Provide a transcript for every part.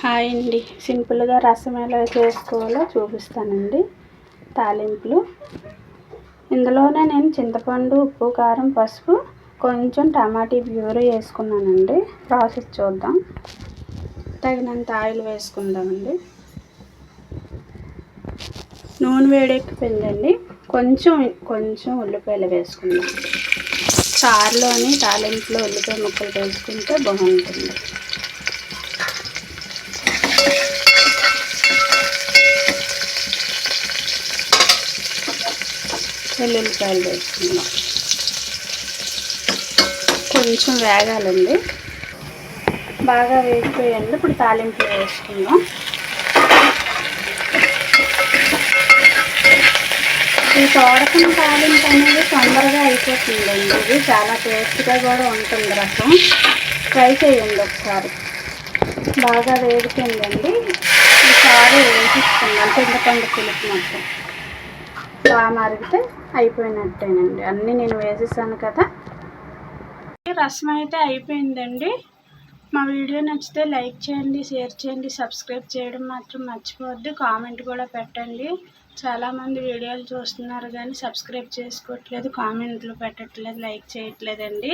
Hi అండి, సింపుల్గా రసం ఎలా చేసుకోవాలో చూపిస్తానండి. తాలింపులు ఇందులోనే నేను చింతపండు, ఉప్పు, కారం, పసుపు, కొంచెం టమాటా ప్యూరీ వేసుకున్నానండి. ప్రాసెస్ చూద్దాం. తగినంత ఆయిల్ వేసుకుందామండి. నూనె వేడెక్కిపోయిందండి. కొంచెం ఉల్లిపాయలు వేసుకుందాం. చారులోని తాలింపులో ఉల్లిపాయ ముక్కలు వేసుకుంటే బాగుంటుంది. వెల్లుల్లిపాయలు వేసుకుందాం. కొంచెం వేగాలండి. బాగా వేగిపోయండి. ఇప్పుడు తాలింపులు వేసుకుందాం. ఈ తోడకం తాలింపు అనేది తొందరగా అయిపోతుందండి. ఇది చాలా టేస్ట్గా కూడా ఉంటుంది. రసం ట్రై చేయండి ఒకసారి. బాగా వేగిపోయిందండి. ఈ చారు వేసుకుందాం. చింతపండు పులుపు మొత్తం బాగా మరిగితే అయిపోయినట్టేనండి. అన్నీ నేను వేసేసాను కదా. రసం అయితే అయిపోయిందండి. మా వీడియో నచ్చితే లైక్ చేయండి, షేర్ చేయండి, సబ్స్క్రైబ్ చేయడం మాత్రం మర్చిపోవద్దు. కామెంట్ కూడా పెట్టండి. చాలామంది వీడియోలు చూస్తున్నారు కానీ సబ్స్క్రైబ్ చేసుకోవట్లేదు, కామెంట్లు పెట్టట్లేదు, లైక్ చేయట్లేదండి.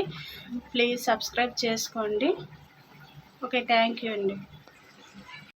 ప్లీజ్ సబ్స్క్రైబ్ చేసుకోండి. ఓకే, థ్యాంక్ యూ అండి.